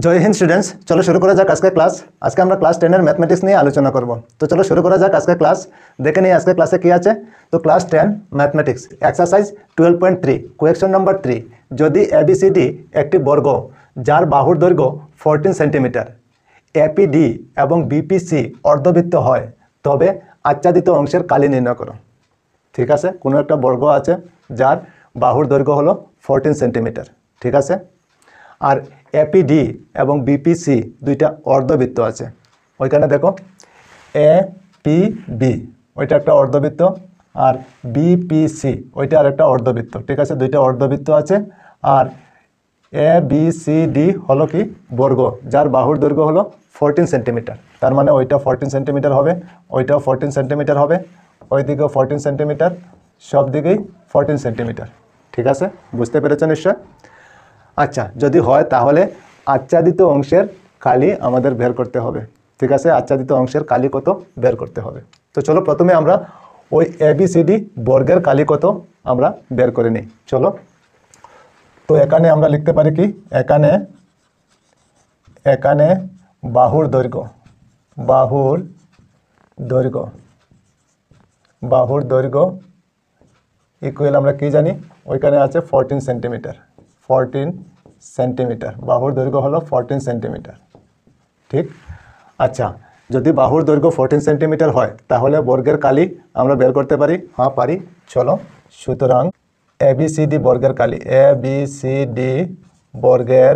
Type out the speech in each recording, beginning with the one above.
জয় Hind students, চলো শুরু করা যাক আজকে ক্লাস। আজকে আমরা ক্লাস 10 এর ম্যাথমেটিক্স নিয়ে আলোচনা করব। তো চলো শুরু করা যাক আজকে ক্লাস। দেখে নিই আজকে ক্লাসে কি আছে। তো class 10 mathematics exercise 12.3 question number 3। যদি এবিসিডি একটি বর্গ যার বাহুর দৈর্ঘ্য 14 সেন্টিমিটার, এপিডি এবং বিপিসি অর্ধবৃত্ত হয়, তবে আচ্ছাদিত অংশের কালি নির্ণয় করো। ঠিক আছে, কোনো একটা বর্গ আছে যার বাহুর দৈর্ঘ্য হলো 14 সেন্টিমিটার, ঠিক আছে। আর এপিডি এবং বিপিসি দুইটা অর্ধবৃত্ত আছে। ওইখানে দেখো এ পি বি ওইটা একটা অর্ধবৃত্ত, আর বিপিসি ওইটা আর একটা অর্ধবৃত্ত, ঠিক আছে। দুইটা অর্ধবৃত্ত আছে। আর এ বি সি ডি হলো কি বর্গ যার বাহুর দৈর্ঘ্য হলো 14 সেন্টিমিটার। তার মানে ওইটা 14 সেন্টিমিটার হবে, ওইটাও 14 সেন্টিমিটার হবে, ওই দিকেও 14 সেন্টিমিটার, সব দিকেই 14 সেন্টিমিটার, ঠিক আছে। বুঝতে পেরেছেন নিশ্চয়? আচ্ছা, যদি হয় তাহলে আচ্ছাদিত অংশের কালি আমাদের বের করতে হবে, ঠিক আছে। আচ্ছাদিত অংশের কালি কত বের করতে হবে। তো চলো প্রথমে আমরা ওই এবিসিডি বর্গের কালি কত আমরা বের করে নিই। চলো, তো এখানে আমরা লিখতে পারি কি, এখানে বাহুর দৈর্ঘ্য ইকুয়াল আমরা কি জানি, ওইখানে আছে 14 সেন্টিমিটার। 14 সেন্টিমিটার বাহুর দৈর্ঘ্য হলো 14 সেন্টিমিটার, ঠিক। আচ্ছা, যদি বাহুর দৈর্ঘ্য 14 সেন্টিমিটার হয় তাহলে বর্গের কালি আমরা বের করতে পারি। হ্যাঁ পারি, চলো। সুতরাং এবিসিডি বর্গের কালি, এবিসিডি বর্গের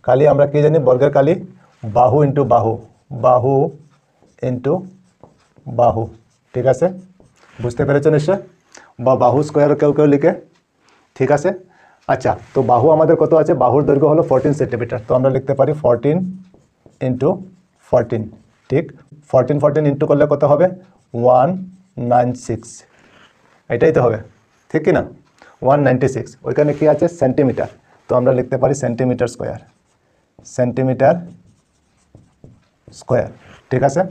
কালি আমরা কি জানি, বর্গের কালি বাহু ইন্টু বাহু, ঠিক আছে। বুঝতে পেরেছো নিশ্চয়? বা বাহু স্কোয়ার কেউ লিখে, ঠিক আছে। আচ্ছা, তো বাহু আমাদের কত আছে, বাহুর দৈর্ঘ্য হলো 14 সেন্টিমিটার, তো আমরা লিখতে পারি 14 ইন্টু 14, ঠিক। 14 ইন্টু করলে কত হবে, 196, এটাই তো হবে, ঠিক কি না? 196। ওইখানে কি আছে, সেন্টিমিটার, তো আমরা লিখতে পারি সেন্টিমিটার স্কোয়ার, ঠিক আছে।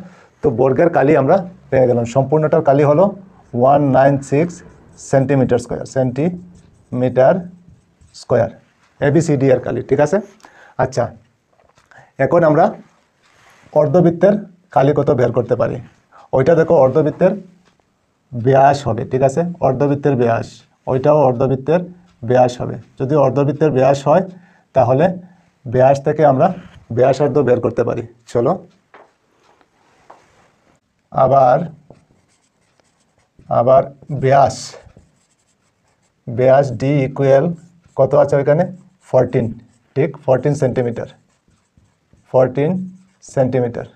তো বর্গের কালি আমরা পেয়ে গেলাম, সম্পূর্ণটার কালি হলো 196 সেন্টিমিটার স্কোয়ার, এবিসিডি এর কালি, ঠিক আছে। আচ্ছা, এখন আমরা অর্ধবৃত্তের কালি কত বের করতে পারি। ওইটা দেখো অর্ধবৃত্তের ব্যাস হবে, ঠিক আছে। অর্ধবৃত্তের ব্যাস, ওইটাও অর্ধবৃত্তের ব্যাস হবে। যদি অর্ধবৃত্তের ব্যাস হয় তাহলে ব্যাস থেকে আমরা ব্যাসার্ধ বের করতে পারি। চলো, আবার ব্যাস ডি ইকুয়াল কত আছে ওইখানে, 14, ঠিক। 14 সেন্টিমিটার।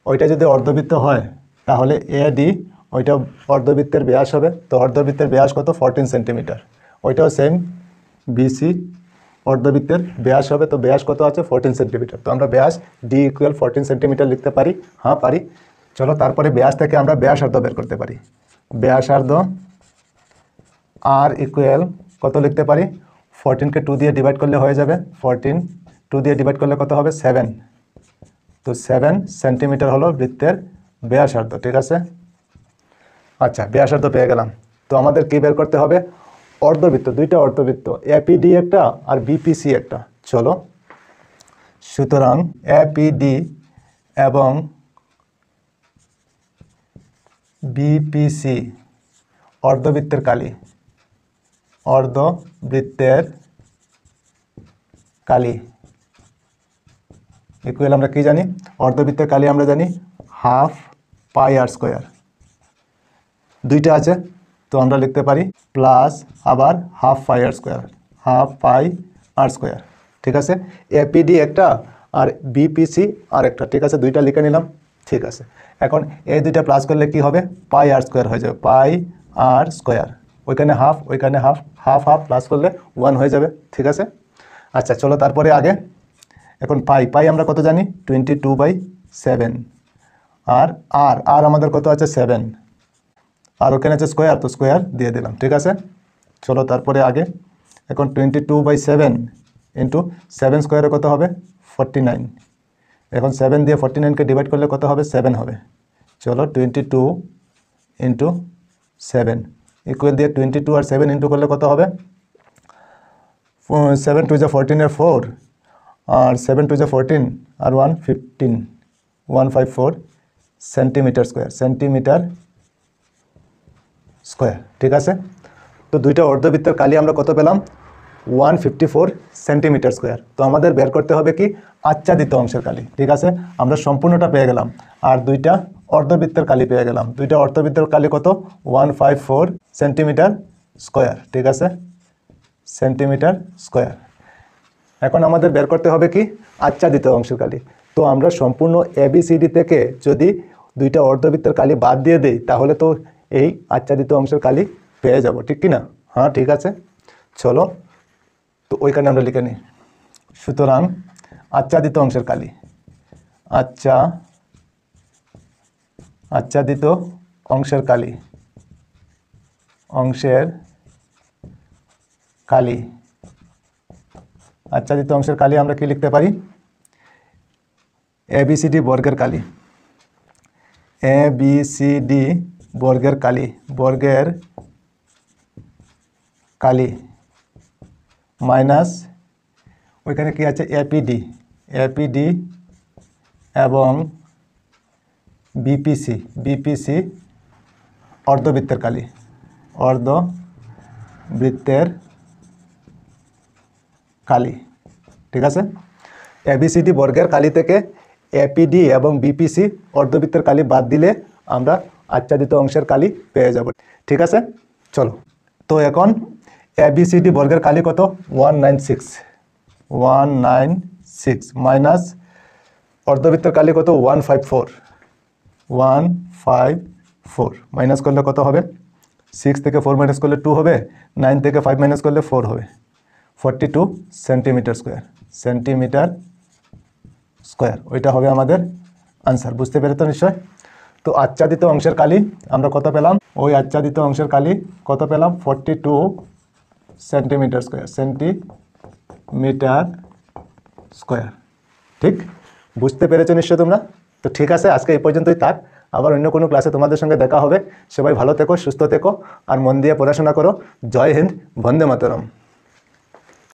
ওইটা যদি অর্ধবৃত্ত হয় তাহলে এ ডি ওইটা অর্ধবৃত্তের ব্যাস হবে। তো অর্ধবৃত্তের ব্যাস কত, 14 সেন্টিমিটার। ওইটাও সেম, বিসি অর্ধবৃত্তের ব্যাস হবে। তো ব্যাস কত আছে, 14 সেন্টিমিটার। তো আমরা ব্যাস ডি ইকুয়াল 14 সেন্টিমিটার লিখতে পারি। হ্যাঁ পারি, চলো। তারপরে ব্যাস থেকে আমরা ব্যাসার্ধ বের করতে পারি। ব্যাসার্ধ আর ইকুয়াল কত লিখতে পারি, 14কে 2 দিয়ে ডিভাইড করলে হয়ে যাবে। 14 2 দিয়ে ডিভাইড করলে কত হবে, 7। তো 7 সেন্টিমিটার হলো বৃত্তের ব্যাসার্ধ, ঠিক আছে। আচ্ছা, ব্যাসার্ধ পেয়ে গেলাম। তো আমাদের কি বের করতে হবে, অর্ধবৃত্ত, দুইটা অর্ধবৃত্ত, এপিডি একটা আর বিপিসি একটা। চলো, সুতরাং এপিডি এবং বিপিসি অর্ধবৃত্তের ইকুয়াল আমরা কি জানি, অর্ধবৃত্তের কালি আমরা জানি হাফ পাই আর স্কোয়ার। দুইটা আছে, তো আমরা লিখতে পারি প্লাস আবার হাফ পাই আর স্কোয়ার, ঠিক আছে। এপিডি একটা আর বিপিসি আর একটা, ঠিক আছে। দুইটা লিখে নিলাম, ঠিক আছে। এখন এই দুইটা প্লাস করলে কি হবে, পাই আর স্কোয়ার হয়ে যাবে, পাই আর স্কোয়ার। ওইখানে হাফ হাফ প্লাস করলে 1 হয়ে যাবে, ঠিক আছে। আচ্ছা, চলো তারপরে আগে এখন পাই আমরা কত জানি, 22/7। আর আমাদের কত আছে, 7। আর ওখানে আছে স্কোয়ার, তো স্কোয়ার দিয়ে দিলাম, ঠিক আছে। চলো তারপরে আগে এখন 22/7 ইন্টু 7 স্কোয়ারে কত হবে, 49। এখন 7 দিয়ে 49কে ডিভাইড করলে কত হবে, 7 হবে। চলো, 22 ইন্টু 7 ইকুয়াল দিয়ে 22 আর 7 ইন্টু করলে কত হবে, 7 2 14 4 আর 7 2 14 আর 1 15 154 সেন্টিমিটার স্কোয়ার ঠিক আছে। তো দুইটা অর্ধবৃত্তের কালি আমরা কত পেলাম 154 সেন্টিমিটার স্কোয়ার। তো আমাদের বের করতে হবে কি আচ্ছাদিত অংশের কালি। ঠিক আছে, আমরা সম্পূর্ণটা পেয়ে গেলাম আর দুইটা অর্ধবৃত্তের কালি পেয়ে গেলাম। দুইটা অর্ধবৃত্তের কালি কত 154 সেন্টিমিটার স্কোয়ার। ঠিক আছে, সেন্টিমিটার স্কোয়ার। এখন আমাদের বের করতে হবে কি আচ্ছাদিত অংশের কালি। তো আমরা সম্পূর্ণ ABCD থেকে যদি দুইটা অর্ধবৃত্তের কালি বাদ দিয়ে দেই তাহলে তো এই আচ্ছাদিত অংশের কালি পেয়ে যাব, ঠিক কি না? হ্যাঁ ঠিক আছে, চলো তো ওইখানে আমরা লিখে নিই। সুতরাং আচ্ছাদিত অংশের কালি, আচ্ছাদিত অংশের কালি আচ্ছাদিত অংশের কালি আমরা কি লিখতে পারি ABCD বর্গের কালি, ABCD বর্গের কালি মাইনাস ওইখানে কি আছে APD এবং BPC অর্ধবৃত্তের কালি। ঠিক আছে, ABCD বর্গের কালি থেকে APD এবং BPC অর্ধবৃত্তের কালি বাদ দিলে আমরা আচ্ছাদিত অংশের কালি পেয়ে যাব। ঠিক আছে, চলো তো এখন ABCD বর্গের কালি কত 196 মাইনাস অর্ধবৃত্তের কালি কত 154 মাইনাস করলে কত হবে 6 থেকে 4 মাইনাস করলে 2 হবে, 9 থেকে 5 মাইনাস করলে 4 হবে, 42 সেন্টিমিটার স্কোয়ার। ওইটা হবে আমাদের আনসার। বুঝতে পেরে তো নিশ্চয়? তো আচ্ছাদিত অংশের কালি আমরা কত পেলাম, ওই আচ্ছাদিত অংশের কালি কত পেলাম 42 সেন্টিমিটার স্কোয়ার। ঠিক, বুঝতে পেরেছো নিশ্চয় তোমরা? তো ঠিক আছে, আজকে এই পর্যন্তই থাক। আবার অন্য কোনো ক্লাসে তোমাদের সঙ্গে দেখা হবে। সবাই ভালো থেকো, সুস্থ থেকো আর মন দিয়ে পড়াশোনা করো। জয় হিন্দ, বন্দে মাতরম।